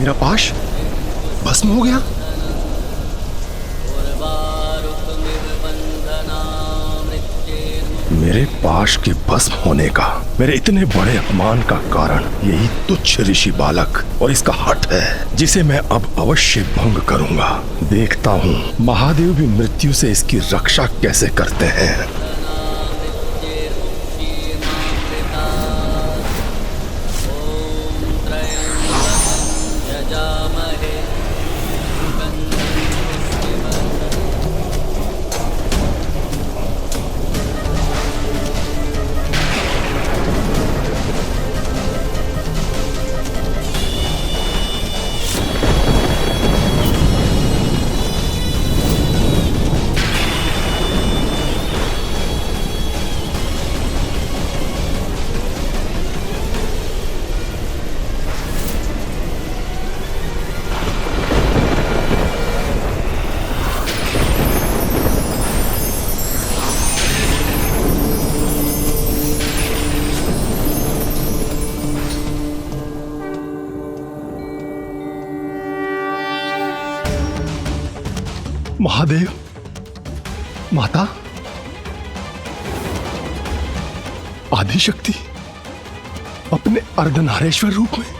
मेरा पाश भस्म हो गया। मेरे पाश के भस्म होने का, मेरे इतने बड़े अपमान का कारण यही तुच्छ ऋषि बालक और इसका हठ है, जिसे मैं अब अवश्य भंग करूंगा। देखता हूँ महादेव भी मृत्यु से इसकी रक्षा कैसे करते हैं। महादेव, माता, आदिशक्ति अपने अर्धनारेश्वर रूप में।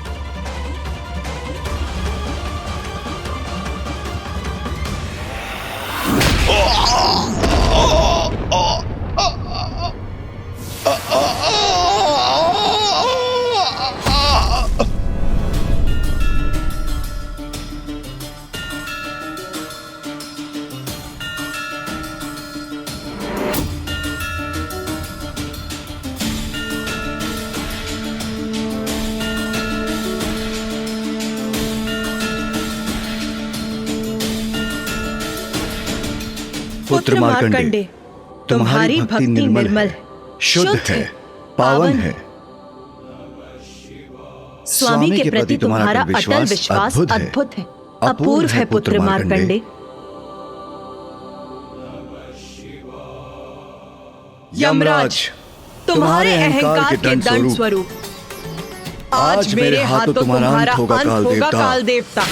पुत्र मार्कंडे, तुम्हारी भक्ति निर्मल, शुद्ध है, पावन है। स्वामी के प्रति तुम्हारा अटल विश्वास अद्भुत है, अपूर्व है पुत्र मार्कंडे। यमराज, तुम्हारे अहंकार के दंड स्वरूप आज मेरे हाथों तुम्हारा अंत होगा काल देवता।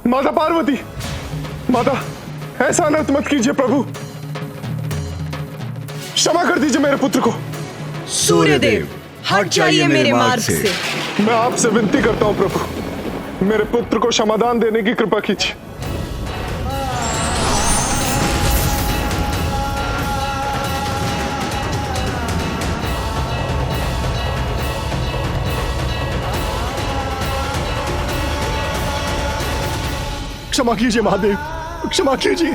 माता पार्वती, माता, ऐसा अनर्थ मत कीजिए प्रभु। क्षमा कर दीजिए मेरे पुत्र को। सूर्यदेव, हट जाइए मेरे मार्ग से। मैं आपसे विनती करता हूं प्रभु, मेरे पुत्र को क्षमादान देने की कृपा कीजिए। क्षमा कीजिए महादेव, क्षमा कीजिए।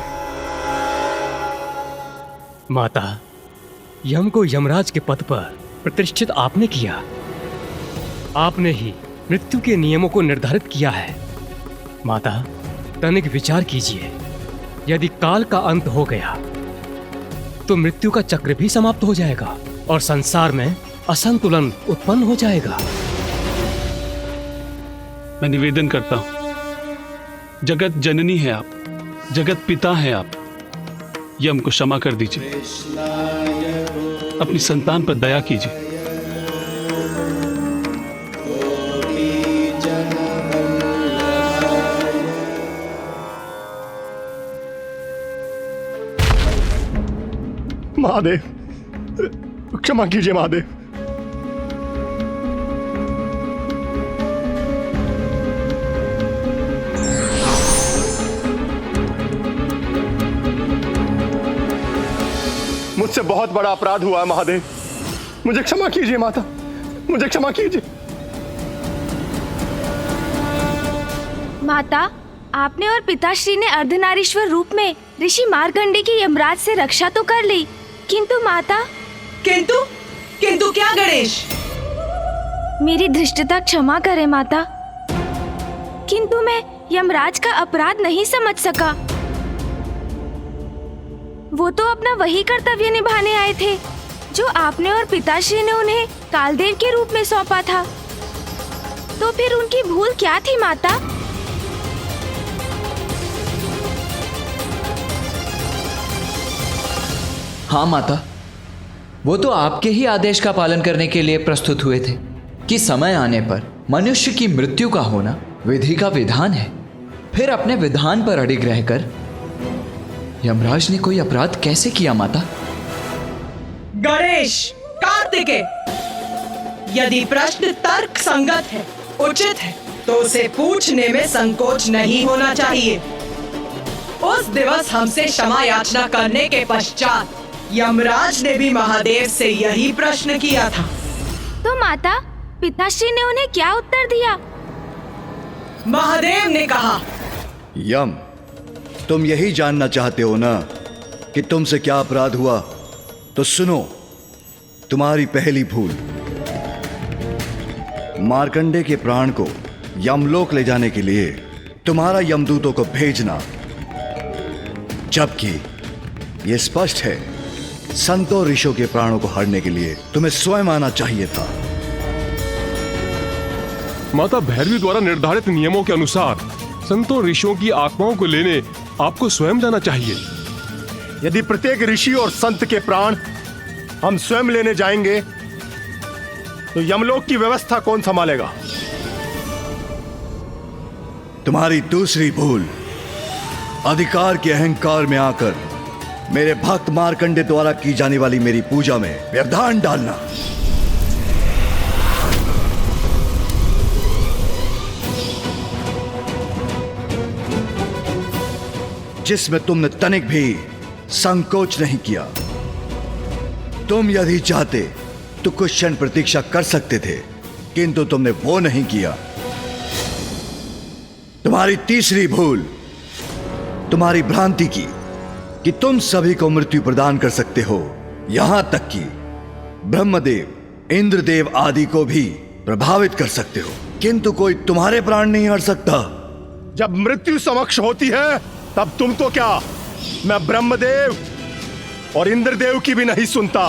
माता, यम को यमराज के पद पर प्रतिष्ठित आपने किया। आपने ही मृत्यु के नियमों को निर्धारित किया है। माता, तनिक विचार कीजिए, यदि काल का अंत हो गया तो मृत्यु का चक्र भी समाप्त हो जाएगा और संसार में असंतुलन उत्पन्न हो जाएगा। मैं निवेदन करता हूं, जगत जननी है आप, जगत पिता है आप, यम को क्षमा कर दीजिए, अपनी संतान पर दया कीजिए। महादेव, क्षमा कीजिए महादेव। मुझसे बहुत बड़ा अपराध हुआ है महादेव, मुझे क्षमा कीजिए माता, मुझे क्षमा कीजिए। माता, आपने और पिताश्री ने अर्धनारीश्वर रूप में ऋषि मार्कंडे की यमराज से रक्षा तो कर ली, किंतु माता। किंतु क्या गणेश? मेरी धृष्टता क्षमा करें माता, किंतु मैं यमराज का अपराध नहीं समझ सका। वो तो अपना वही कर्तव्य निभाने आए थे जो आपने और पिताश्री ने उन्हें कालदेव के रूप में सौंपा था। तो फिर उनकी भूल क्या थी माता? हाँ माता, वो तो आपके ही आदेश का पालन करने के लिए प्रस्तुत हुए थे कि समय आने पर मनुष्य की मृत्यु का होना विधि का विधान है। फिर अपने विधान पर अडिग रहकर यमराज ने कोई अपराध कैसे किया माता? गणेश, कार्तिकेय, यदि प्रश्न तर्क संगत है, उचित है, तो उसे पूछने में संकोच नहीं होना चाहिए। उस दिवस हमसे क्षमा याचना करने के पश्चात यमराज ने भी महादेव से यही प्रश्न किया था। तो माता, पिताश्री ने उन्हें क्या उत्तर दिया? महादेव ने कहा, यम, तुम यही जानना चाहते हो ना कि तुमसे क्या अपराध हुआ? तो सुनो, तुम्हारी पहली भूल मार्कंडे के प्राण को यमलोक ले जाने के लिए तुम्हारा यमदूतों को भेजना, जबकि यह स्पष्ट है संतों ऋषियों के प्राणों को हरने के लिए तुम्हें स्वयं आना चाहिए था। माता भैरवी द्वारा निर्धारित नियमों के अनुसार संतों ऋषियों की आत्माओं को लेने आपको स्वयं जाना चाहिए। यदि प्रत्येक ऋषि और संत के प्राण हम स्वयं लेने जाएंगे तो यमलोक की व्यवस्था कौन संभालेगा? तुम्हारी दूसरी भूल अधिकार के अहंकार में आकर मेरे भक्त मार्कंडे द्वारा की जाने वाली मेरी पूजा में व्यवधान डालना। जिसमें तुमने तनिक भी संकोच नहीं किया। तुम यदि चाहते तो कुछ क्षण प्रतीक्षा कर सकते थे, किंतु तुमने वो नहीं किया। तुम्हारी तीसरी भूल तुम्हारी भ्रांति की कि तुम सभी को मृत्यु प्रदान कर सकते हो, यहां तक कि ब्रह्मदेव, इंद्रदेव आदि को भी प्रभावित कर सकते हो, किंतु कोई तुम्हारे प्राण नहीं हर सकता। जब मृत्यु समक्ष होती है तब तुम तो क्या, मैं ब्रह्मदेव और इंद्रदेव की भी नहीं सुनता।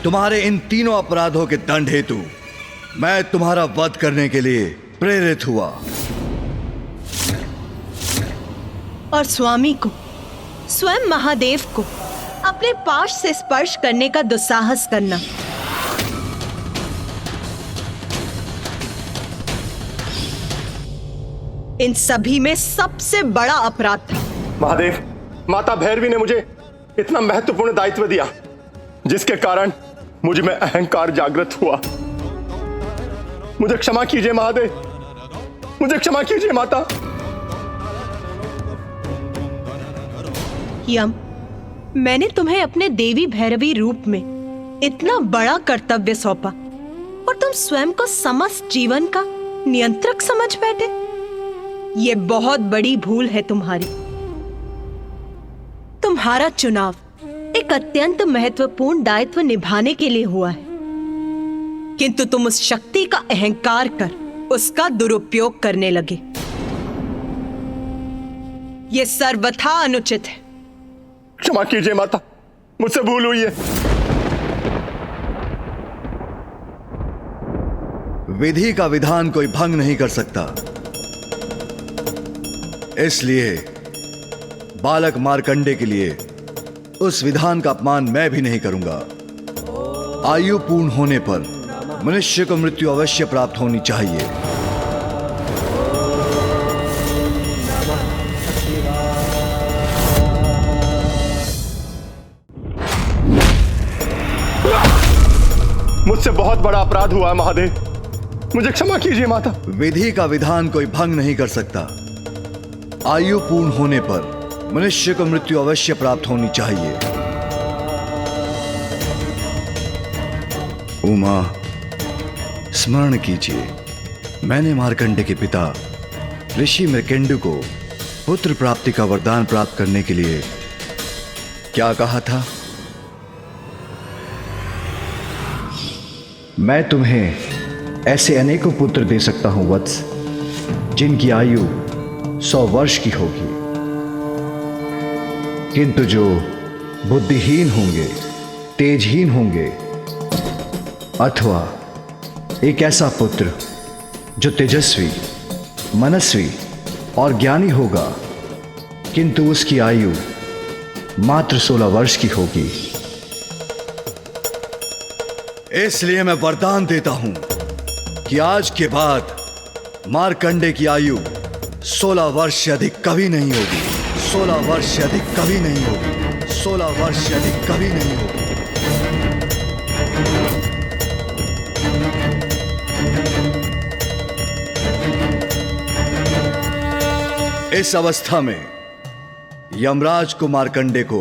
तुम्हारे इन तीनों अपराधों के दंड हेतु मैं तुम्हारा वध करने के लिए प्रेरित हुआ। और स्वामी को, स्वयं महादेव को अपने पाश से स्पर्श करने का दुस्साहस करना। इन सभी में सबसे बड़ा अपराध था। महादेव, माता भैरवी ने मुझे इतना महत्वपूर्ण दायित्व दिया जिसके कारण मुझ में अहंकार जागृत हुआ। मुझे क्षमा कीजिए महादेव, मुझे क्षमा कीजिए माता। यम, मैंने तुम्हें अपने देवी भैरवी रूप में इतना बड़ा कर्तव्य सौंपा और तुम स्वयं को समस्त जीवन का नियंत्रक समझ बैठे। ये बहुत बड़ी भूल है तुम्हारी। तुम्हारा चुनाव एक अत्यंत महत्वपूर्ण दायित्व निभाने के लिए हुआ है, किंतु तुम उस शक्ति का अहंकार कर उसका दुरुपयोग करने लगे। यह सर्वथा अनुचित है। क्षमा कीजिए माता, मुझसे भूल हुई है। विधि का विधान कोई भंग नहीं कर सकता, इसलिए बालक मार्कंडे के लिए उस विधान का अपमान मैं भी नहीं करूंगा। आयु पूर्ण होने पर मनुष्य को मृत्यु अवश्य प्राप्त होनी चाहिए। मुझसे बहुत बड़ा अपराध हुआ है महादेव, मुझे क्षमा कीजिए माता। विधि का विधान कोई भंग नहीं कर सकता। आयु पूर्ण होने पर मनुष्य को मृत्यु अवश्य प्राप्त होनी चाहिए। उमा, स्मरण कीजिए, मैंने मार्कंडे के पिता ऋषि मृकेंडु को पुत्र प्राप्ति का वरदान प्राप्त करने के लिए क्या कहा था? मैं तुम्हें ऐसे अनेकों पुत्र दे सकता हूं वत्स, जिनकी आयु 100 वर्ष की होगी, किंतु जो बुद्धिहीन होंगे तेजहीन होंगे, अथवा एक ऐसा पुत्र जो तेजस्वी, मनस्वी और ज्ञानी होगा, किंतु उसकी आयु मात्र 16 वर्ष की होगी। इसलिए मैं वरदान देता हूं कि आज के बाद मार्कंडे की आयु 16 वर्ष से अधिक कभी नहीं होगी। 16 वर्ष से अधिक कभी नहीं होगी। 16 वर्ष से अधिक कभी नहीं होगी। इस अवस्था में यमराज को मार्कंडे को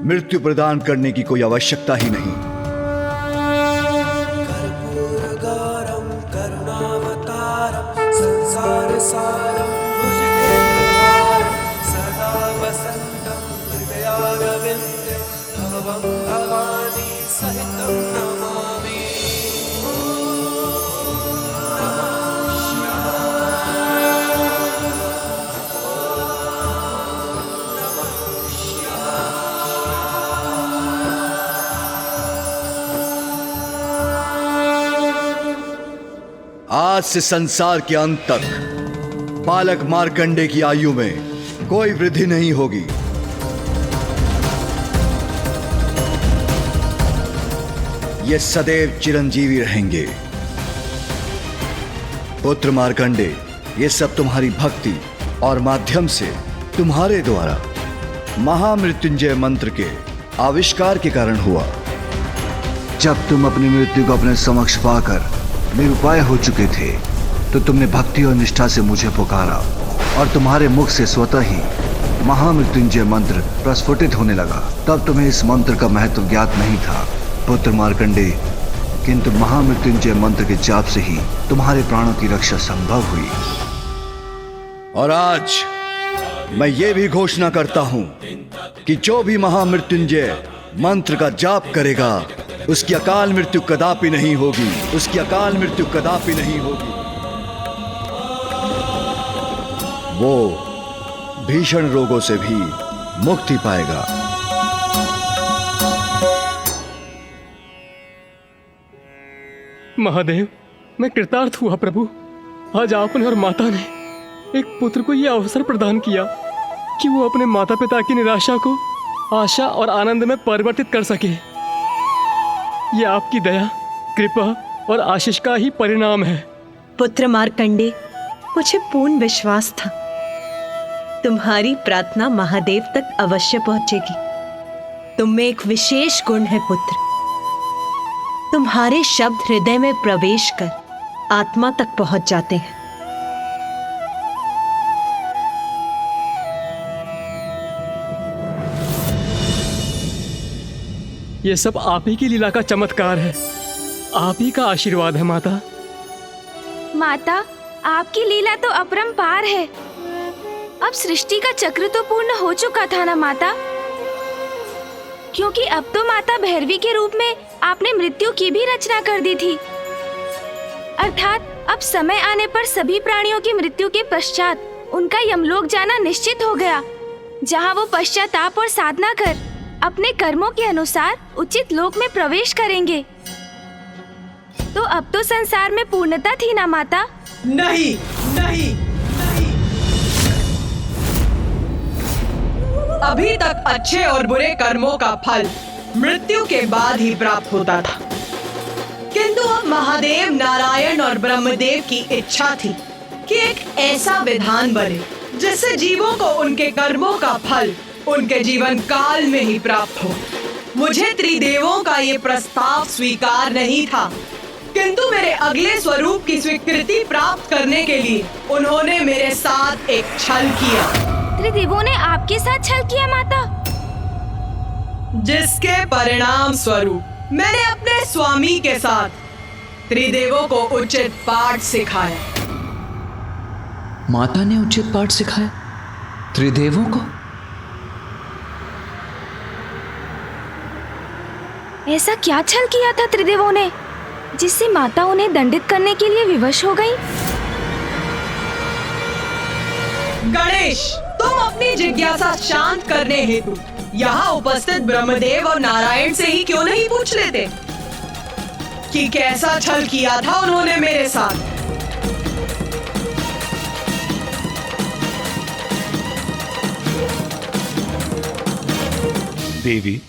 मृत्यु प्रदान करने की कोई आवश्यकता ही नहीं। कर्पूरगारं करुणावतारं संसारसारं भुजगेन्द्रहारं सदा वसन्तं हृदयारविन्दे भवं भवानी सहितं नमामि। आज से संसार के अंत तक बालक मार्कंडे की आयु में कोई वृद्धि नहीं होगी। ये सदैव चिरंजीवी रहेंगे। पुत्र मार्कंडे, ये सब तुम्हारी भक्ति और माध्यम से तुम्हारे द्वारा महामृत्युंजय मंत्र के आविष्कार के कारण हुआ। जब तुम अपनी मृत्यु को अपने समक्ष पाकर निरुपाय हो चुके थे, तो तुमने भक्ति और निष्ठा से मुझे पुकारा और तुम्हारे मुख से स्वतः ही महामृत्युंजय मंत्र प्रस्फुटित होने लगा। तब तुम्हें इस मंत्र का महत्व ज्ञात नहीं था पुत्र मार्कंडे, किंतु महामृत्युंजय मंत्र के जाप से ही तुम्हारे प्राणों की रक्षा संभव हुई। और आज मैं ये भी घोषणा करता हूं कि जो भी महामृत्युंजय मंत्र का जाप करेगा, उसकी अकाल मृत्यु कदापि नहीं होगी। उसकी अकाल मृत्यु कदापि नहीं होगी। वो भीषण रोगों से भी मुक्ति पाएगा। महादेव, मैं कृतार्थ हुआ प्रभु। आज आपने और माता ने एक पुत्र को यह अवसर प्रदान किया कि वो अपने माता पिता की निराशा को आशा और आनंद में परिवर्तित कर सके। ये आपकी दया, कृपा और आशीष का ही परिणाम है। पुत्र मार्कंडे, मुझे पूर्ण विश्वास था तुम्हारी प्रार्थना महादेव तक अवश्य पहुंचेगी। तुम में एक विशेष गुण है पुत्र। तुम्हारे शब्द हृदय में प्रवेश कर आत्मा तक पहुंच जाते हैं। ये सब आप ही की लीला का चमत्कार है। आप ही का आशीर्वाद है माता। माता, आपकी लीला तो अपरंपार है। अब सृष्टि का चक्र तो पूर्ण हो चुका था ना माता, क्योंकि अब तो माता भैरवी के रूप में आपने मृत्यु की भी रचना कर दी थी। अर्थात अब समय आने पर सभी प्राणियों की मृत्यु के पश्चात उनका यमलोक जाना निश्चित हो गया, जहाँ वो पश्चाताप और साधना कर अपने कर्मों के अनुसार उचित लोक में प्रवेश करेंगे। तो अब तो संसार में पूर्णता थी ना माता? नहीं, नहीं, नहीं। अभी तक अच्छे और बुरे कर्मों का फल मृत्यु के बाद ही प्राप्त होता था, किंतु अब महादेव, नारायण और ब्रह्मदेव की इच्छा थी कि एक ऐसा विधान बने जिससे जीवों को उनके कर्मों का फल उनके जीवन काल में ही प्राप्त हो। मुझे त्रिदेवों का ये प्रस्ताव स्वीकार नहीं था, किंतु मेरे अगले स्वरूप की स्वीकृति प्राप्त करने के लिए उन्होंने मेरे साथ एक छल किया। त्रिदेवों ने आपके साथ छल किया माता? जिसके परिणाम स्वरूप मैंने अपने स्वामी के साथ त्रिदेवों को उचित पाठ सिखाया। माता ने उचित पाठ सिखाया त्रिदेवों को? ऐसा क्या छल किया था त्रिदेवों ने जिससे माता उन्हें दंडित करने के लिए विवश हो गई? गणेश, तुम अपनी जिज्ञासा शांत करने हेतु यहाँ उपस्थित ब्रह्मदेव और नारायण से ही क्यों नहीं पूछ लेते कि कैसा छल किया था उन्होंने मेरे साथ? देवी,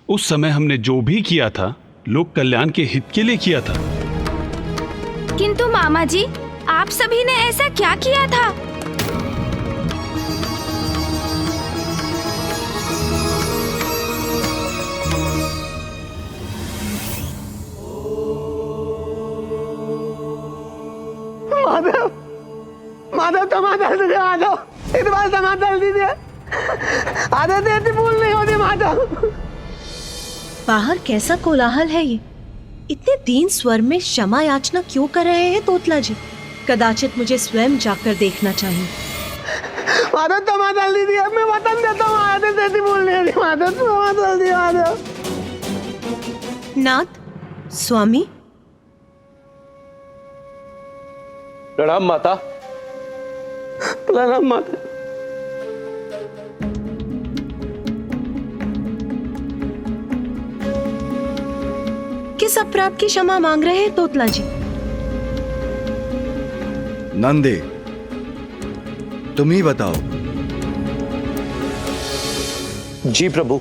उस समय हमने जो भी किया था लोक कल्याण के हित के लिए किया था। किंतु मामा जी, आप सभी ने ऐसा क्या किया था? माधव, माधव टमाटर दीजिए, माधव इस बार टमाटर दीजिए। आधे देती भूल नहीं होती माधव। बाहर कैसा कोलाहल है ये? इतने दीन स्वर में क्षमा याचना क्यों कर रहे हैं तोतला जी? कदाचित मुझे स्वयं जाकर देखना चाहिए। माधव टमाटर दीजिए, मैं वतन देता हूँ। आधे देती भूल नहीं होती माधव, टमाटर दीजिए माधव। नाथ, स्वामी, प्रणाम माता। प्रणाम माता। किस अपराध की क्षमा मांग रहे हैं तोतला जी? नंदे, तुम ही बताओ। जी प्रभु।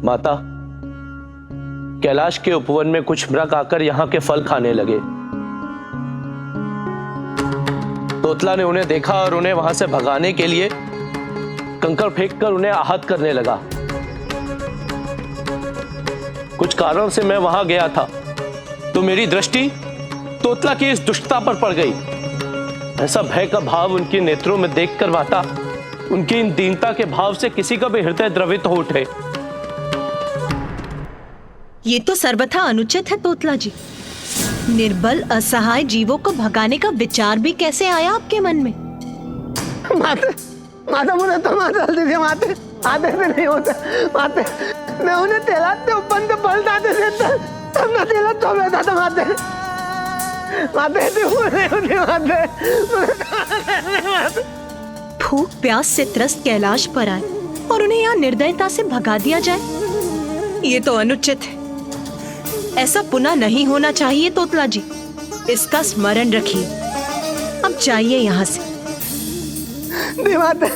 माता, कैलाश के उपवन में कुछ मृग आकर यहाँ के फल खाने लगे। तोतला ने उन्हें देखा और उन्हें वहां से भगाने के लिए कंकड़ फेंककर उन्हें आहत करने लगा। कुछ कारण से मैं वहां गया था तो मेरी दृष्टि तोतला की इस दुष्टता पर पड़ गई। ऐसा भय का भाव उनके नेत्रों में देखकर माता, उनकी इन दीनता के भाव से किसी का भी हृदय द्रवित हो उठे। ये तो सर्वथा अनुचित है तोतला जी। निर्बल असहाय जीवों को भगाने का विचार भी कैसे आया आपके मन में? माते, माता मुझे टमाटर दीजिए माते। आधे से नहीं होता माते। मैं उन्हें तेलाते उपन तो पलटाते देता, तब ना तेला तो बैठा था माते। माते भूल नहीं होती माते। भूख प्यास से त्रस्त कैलाश पर आए और उन्हें यहाँ निर्दयता से भगा दिया जाए, ये तो अनुचित है। ऐसा पुनः नहीं होना चाहिए तोतला जी, इसका स्मरण रखिए। अब जाइए यहाँ से। माता,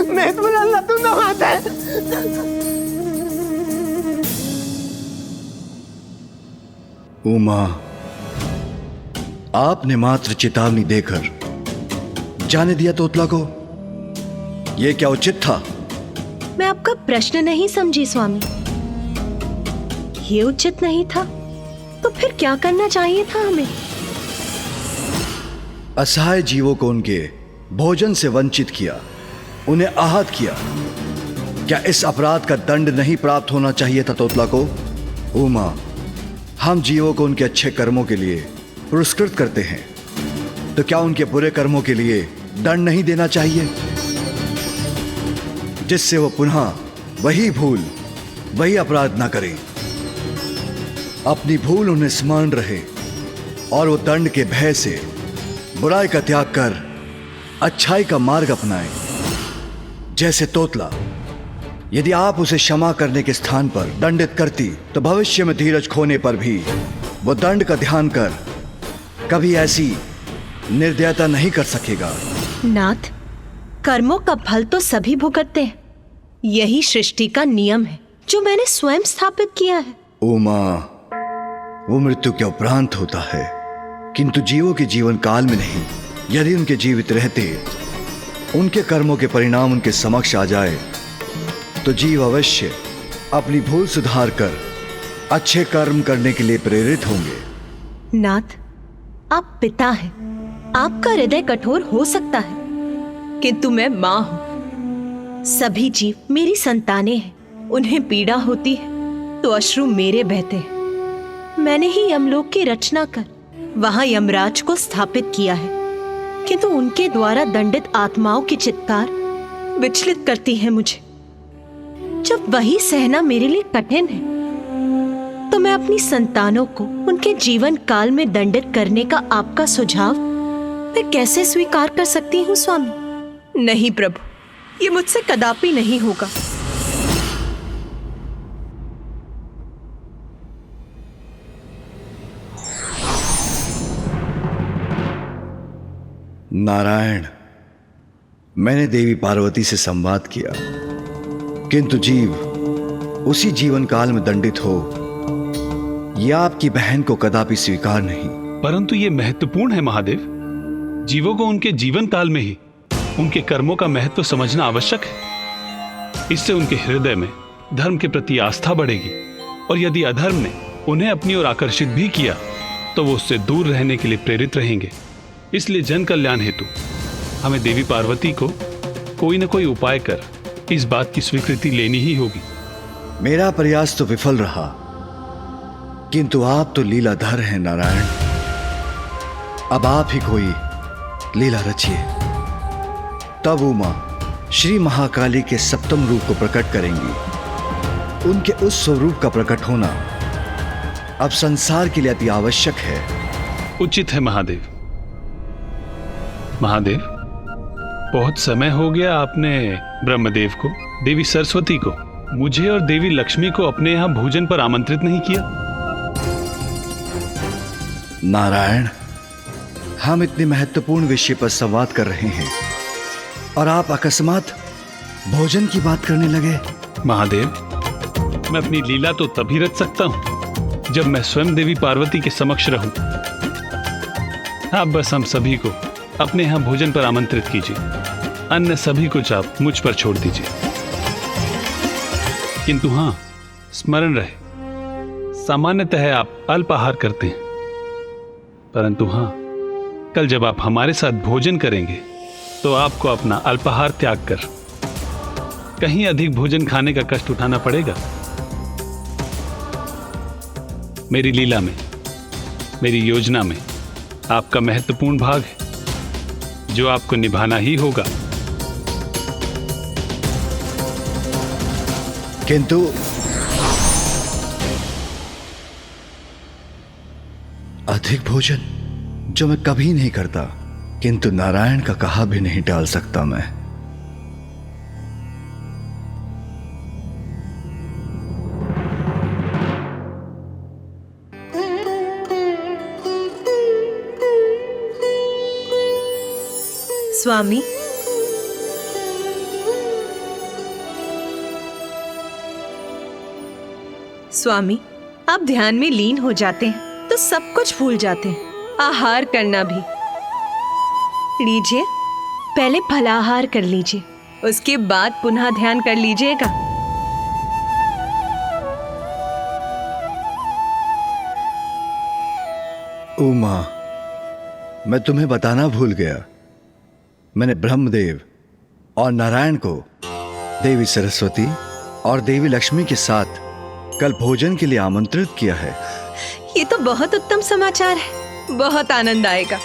मैं तुम्हें अल्लाह तुम ना माता है। उमा, आपने मात्र चेतावनी देकर जाने दिया तोतला को, यह क्या उचित था? मैं आपका प्रश्न नहीं समझी स्वामी। ये उचित नहीं था तो फिर क्या करना चाहिए था हमें? असहाय जीवों को उनके भोजन से वंचित किया, उन्हें आहत किया। क्या इस अपराध का दंड नहीं प्राप्त होना चाहिए था तोतला को? उमा, हम जीवों को उनके अच्छे कर्मों के लिए पुरस्कृत करते हैं, तो क्या उनके बुरे कर्मों के लिए दंड नहीं देना चाहिए, जिससे वो पुनः वही भूल, वही अपराध ना करें? अपनी भूल उन्हें स्मरण रहे और वो दंड के भय से बुराई का त्याग कर अच्छाई का मार्ग अपनाएं। जैसे तोतला, यदि आप उसे क्षमा करने के स्थान पर दंडित करती तो भविष्य में धीरज खोने पर भी वो दंड का ध्यान कर कभी ऐसी निर्दयता नहीं कर सकेगा। नाथ, कर्मों का फल तो सभी भुगतते हैं, यही सृष्टि का नियम है जो मैंने स्वयं स्थापित किया है। उमा, वो मृत्यु के उपरांत होता है, किंतु जीवों के जीवन काल में नहीं। यदि उनके जीवित रहते उनके कर्मों के परिणाम उनके समक्ष आ जाए तो जीव अवश्य अपनी भूल सुधार कर अच्छे कर्म करने के लिए प्रेरित होंगे। नाथ, आप पिता हैं, आपका हृदय कठोर हो सकता है, किंतु मैं मां हूं। सभी जीव मेरी संतानें हैं, उन्हें पीड़ा होती है तो अश्रु मेरे बहते हैं। मैंने ही यमलोक की रचना कर वहां यमराज को स्थापित किया है, किंतु उनके द्वारा दंडित आत्माओं की चित्कार विचलित करती है मुझे। जब वही सहना मेरे लिए कठिन है तो मैं अपनी संतानों को उनके जीवन काल में दंडित करने का आपका सुझाव मैं कैसे स्वीकार कर सकती हूँ स्वामी? नहीं प्रभु, ये मुझसे कदापि नहीं होगा। नारायण, मैंने देवी पार्वती से संवाद किया, किंतु जीव उसी जीवन काल में दंडित हो यह आपकी बहन को कदापि स्वीकार नहीं। परंतु ये महत्वपूर्ण है महादेव। जीवों को उनके जीवन काल में ही उनके कर्मों का महत्व समझना आवश्यक है। इससे उनके हृदय में धर्म के प्रति आस्था बढ़ेगी, और यदि अधर्म ने उन्हें अपनी ओर आकर्षित भी किया तो वो उससे दूर रहने के लिए प्रेरित रहेंगे। इसलिए जन कल्याण हेतु हमें देवी पार्वती को कोई न कोई उपाय कर इस बात की स्वीकृति लेनी ही होगी। मेरा प्रयास तो विफल रहा, किंतु आप तो लीलाधर हैं नारायण। अब आप ही कोई लीला रचिए, तब उमा श्री महाकाली के सप्तम रूप को प्रकट करेंगी। उनके उस स्वरूप का प्रकट होना अब संसार के लिए अति आवश्यक है। उचित है महादेव। महादेव, बहुत समय हो गया आपने ब्रह्मदेव को, देवी सरस्वती को, मुझे और देवी लक्ष्मी को अपने यहां भोजन पर आमंत्रित नहीं किया। नारायण, हम इतने महत्वपूर्ण विषय पर संवाद कर रहे हैं और आप अकस्मात भोजन की बात करने लगे। महादेव, मैं अपनी लीला तो तभी रच सकता हूं जब मैं स्वयं देवी पार्वती के समक्ष रहूं। आप बस हम सभी को अपने यहां भोजन पर आमंत्रित कीजिए, अन्य सभी कुछ आप मुझ पर छोड़ दीजिए। किंतु हां, स्मरण रहे, सामान्यतः आप अल्पाहार करते हैं, परंतु हां, कल जब आप हमारे साथ भोजन करेंगे तो आपको अपना अल्पाहार त्याग कर कहीं अधिक भोजन खाने का कष्ट उठाना पड़ेगा। मेरी लीला में, मेरी योजना में आपका महत्वपूर्ण भाग है जो आपको निभाना ही होगा। किंतु अधिक भोजन जो मैं कभी नहीं करता, किंतु नारायण का कहा भी नहीं टाल सकता मैं। स्वामी, स्वामी, आप ध्यान में लीन हो जाते हैं तो सब कुछ भूल जाते हैं, आहार करना भी। लीजिए, पहले फलाहार कर लीजिए, उसके बाद पुनः ध्यान कर लीजिएगा। उमा, मैं तुम्हें बताना भूल गया, मैंने ब्रह्मदेव और नारायण को देवी सरस्वती और देवी लक्ष्मी के साथ कल भोजन के लिए आमंत्रित किया है। ये तो बहुत उत्तम समाचार है, बहुत आनंद आएगा।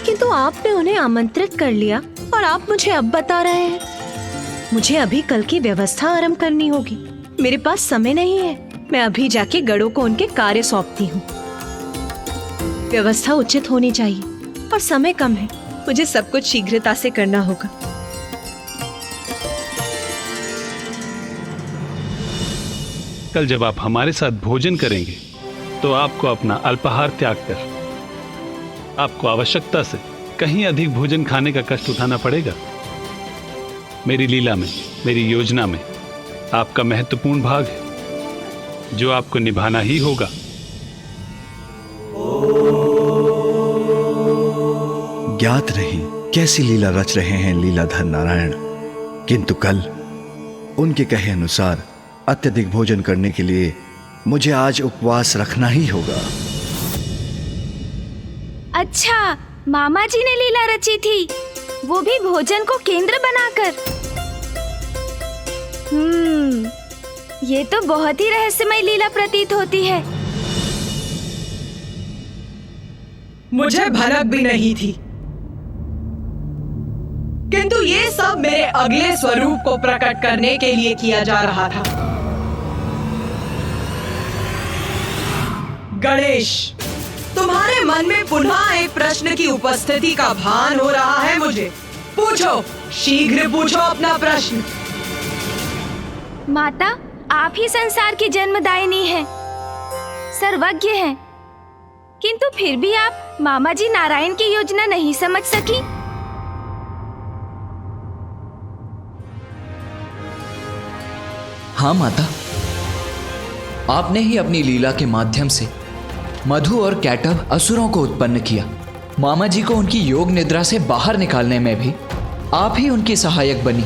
किंतु आपने उन्हें आमंत्रित कर लिया और आप मुझे अब बता रहे हैं। मुझे अभी कल की व्यवस्था आरंभ करनी होगी, मेरे पास समय नहीं है। मैं अभी जाके गढ़ों को उनके कार्य सौंपती हूँ। व्यवस्था उचित होनी चाहिए और समय कम है, मुझे सब कुछ शीघ्रता से करना होगा। कल जब आप हमारे साथ भोजन करेंगे तो आपको अपना अल्पाहार त्याग कर आपको आवश्यकता से कहीं अधिक भोजन खाने का कष्ट उठाना पड़ेगा। मेरी लीला में, मेरी योजना में आपका महत्वपूर्ण भाग है जो आपको निभाना ही होगा। ज्ञात नहीं कैसी लीला रच रहे हैं लीलाधर नारायण, किंतु कल उनके कहे अनुसार अत्यधिक भोजन करने के लिए मुझे आज उपवास रखना ही होगा। अच्छा, मामा जी ने लीला रची थी, वो भी भोजन को केंद्र बनाकर। ये तो बहुत ही रहस्यमय लीला प्रतीत होती है। मुझे भनक भी नहीं थी, किंतु ये सब मेरे अगले स्वरूप को प्रकट करने के लिए किया जा रहा था। गणेश, तुम्हारे मन में पुनः एक प्रश्न की उपस्थिति का भान हो रहा है मुझे। पूछो, शीघ्र पूछो अपना प्रश्न। माता, आप ही संसार की जन्मदायिनी हैं, सर्वज्ञ हैं, किंतु फिर भी आप मामा जी नारायण की योजना नहीं समझ सकी। हाँ माता, आपने ही अपनी लीला के माध्यम से मधु और कैटव असुरों को उत्पन्न किया। मामा जी को उनकी योग निद्रा से बाहर निकालने में भी आप ही उनकी सहायक बनी।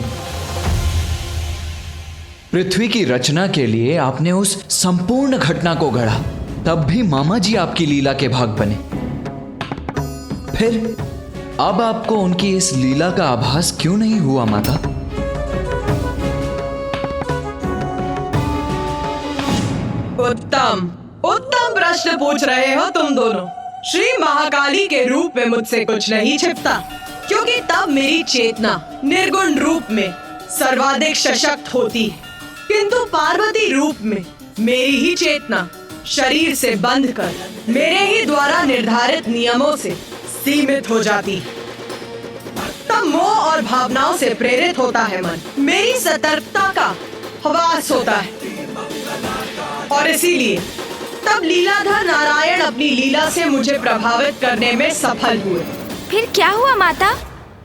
पृथ्वी की रचना के लिए आपने उस संपूर्ण घटना को गढ़ा, तब भी मामा जी आपकी लीला के भाग बने। फिर अब आपको उनकी इस लीला का आभास क्यों नहीं हुआ माता? उत्तम उत्तम प्रश्न पूछ रहे हो तुम दोनों। श्री महाकाली के रूप में मुझसे कुछ नहीं छिपता, क्योंकि तब मेरी चेतना निर्गुण रूप में सर्वाधिक सशक्त होती है, किंतु पार्वती रूप में मेरी ही चेतना शरीर से बंध कर मेरे ही द्वारा निर्धारित नियमों से सीमित हो जाती है। तब मोह और भावनाओं से प्रेरित होता है मन, मेरी सतर्कता का हवास होता है, और इसीलिए तब लीलाधर नारायण अपनी लीला से मुझे प्रभावित करने में सफल हुए। फिर क्या हुआ माता?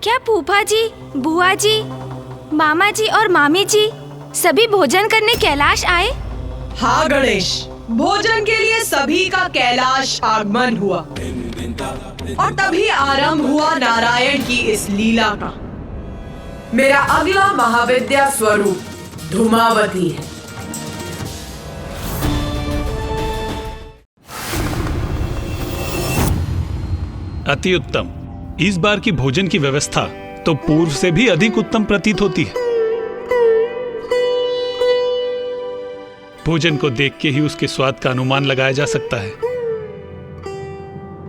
क्या फूफा जी, बुआ जी, मामा जी और मामी जी सभी भोजन करने कैलाश आए? हाँ गणेश, भोजन के लिए सभी का कैलाश आगमन हुआ, और तभी आरंभ हुआ नारायण की इस लीला का। मेरा अगला महाविद्या स्वरूप धूमावती है। अति उत्तम। इस बार की भोजन की व्यवस्था तो पूर्व से भी अधिक उत्तम प्रतीत होती है। भोजन को देख के ही उसके स्वाद का अनुमान लगाया जा सकता है।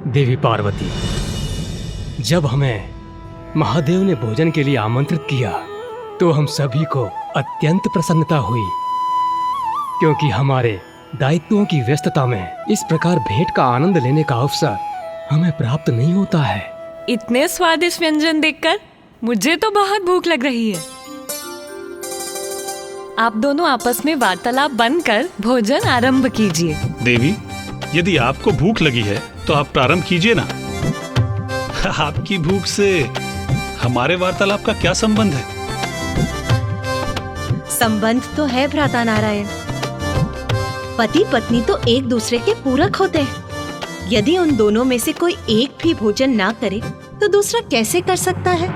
देवी पार्वती, जब हमें महादेव ने भोजन के लिए आमंत्रित किया तो हम सभी को अत्यंत प्रसन्नता हुई, क्योंकि हमारे दायित्वों की व्यस्तता में इस प्रकार भेंट का आनंद लेने का अवसर हमें प्राप्त नहीं होता है। इतने स्वादिष्ट व्यंजन देखकर मुझे तो बहुत भूख लग रही है। आप दोनों आपस में वार्तालाप बंद कर भोजन आरंभ कीजिए। देवी, यदि आपको भूख लगी है तो आप प्रारंभ कीजिए ना। आपकी भूख से हमारे वार्तालाप का क्या संबंध है? संबंध तो है भ्राता नारायण। पति पत्नी तो एक दूसरे के पूरक होते हैं। यदि उन दोनों में से कोई एक भी भोजन ना करे तो दूसरा कैसे कर सकता है?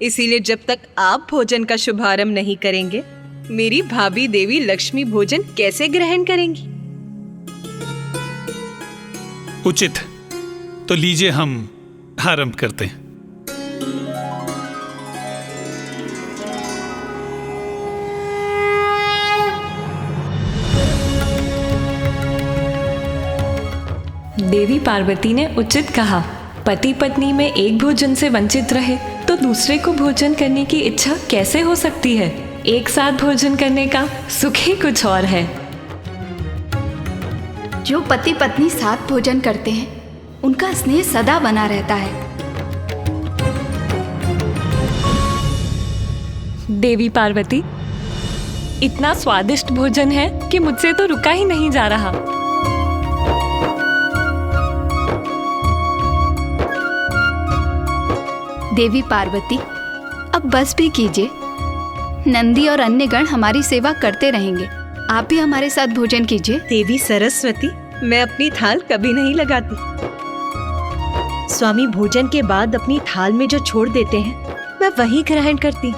इसीलिए जब तक आप भोजन का शुभारंभ नहीं करेंगे, मेरी भाभी देवी लक्ष्मी भोजन कैसे ग्रहण करेंगी? उचित, तो लीजिए हम आरंभ करते हैं। देवी पार्वती ने उचित कहा। पति पत्नी में एक भोजन से वंचित रहे तो दूसरे को भोजन करने की इच्छा कैसे हो सकती है? एक साथ भोजन करने का सुख ही कुछ और है। जो पति पत्नी साथ भोजन करते हैं उनका स्नेह सदा बना रहता है। देवी पार्वती, इतना स्वादिष्ट भोजन है कि मुझसे तो रुका ही नहीं जा रहा। देवी पार्वती, अब बस भी कीजिए। नंदी और अन्य गण हमारी सेवा करते रहेंगे, आप भी हमारे साथ भोजन कीजिए। देवी सरस्वती, मैं अपनी थाल कभी नहीं लगाती। स्वामी भोजन के बाद अपनी थाल में जो छोड़ देते हैं मैं वही ग्रहण करती।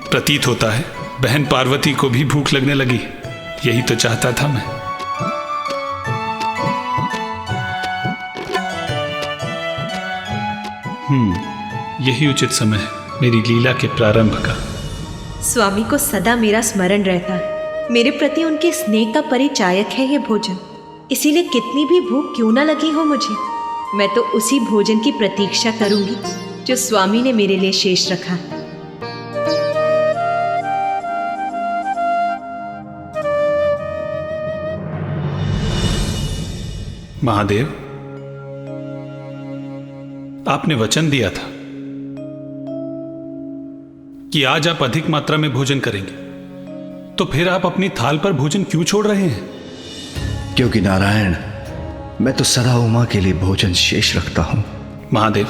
प्रतीत होता है बहन पार्वती को भी भूख लगने लगी। यही तो चाहता था मैं। यही उचित समय है मेरी लीला के प्रारंभ का। स्वामी को सदा मेरा स्मरण रहता है। मेरे प्रति उनके स्नेह का परिचायक है ये भोजन। इसीलिए कितनी भी भूख क्यों ना लगी हो मुझे, मैं तो उसी भोजन की प्रतीक्षा करूंगी जो स्वामी ने मेरे लिए शेष रखा। महादेव, आपने वचन दिया था कि आज आप अधिक मात्रा में भोजन करेंगे, तो फिर आप अपनी थाल पर भोजन क्यों छोड़ रहे हैं? क्योंकि नारायण, मैं तो सदा उमा के लिए भोजन शेष रखता हूं। महादेव,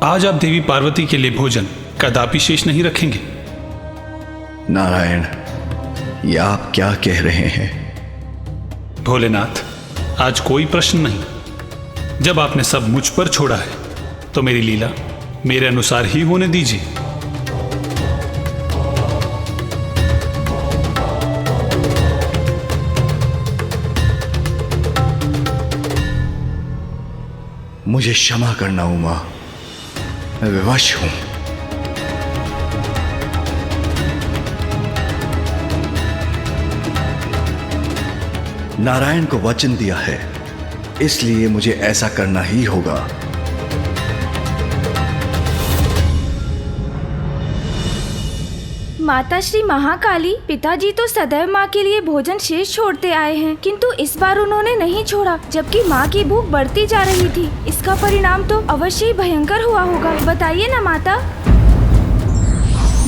आज आप देवी पार्वती के लिए भोजन कदापि शेष नहीं रखेंगे। नारायण, ये आप क्या कह रहे हैं? भोलेनाथ, आज कोई प्रश्न नहीं। जब आपने सब मुझ पर छोड़ा है तो मेरी लीला मेरे अनुसार ही होने दीजिए। मुझे क्षमा करना उमा, मैं विवश हूं। नारायण को वचन दिया है, इसलिए मुझे ऐसा करना ही होगा। माता श्री महाकाली, पिताजी तो सदैव माँ के लिए भोजन शेष छोड़ते आए हैं, किंतु इस बार उन्होंने नहीं छोड़ा, जबकि माँ की भूख बढ़ती जा रही थी। इसका परिणाम तो अवश्य ही भयंकर हुआ होगा। बताइए ना माता।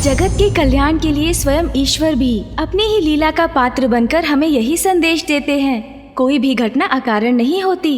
जगत के कल्याण के लिए स्वयं ईश्वर भी अपनी ही लीला का पात्र बनकर हमें यही संदेश देते हैं, कोई भी घटना अकारण नहीं होती।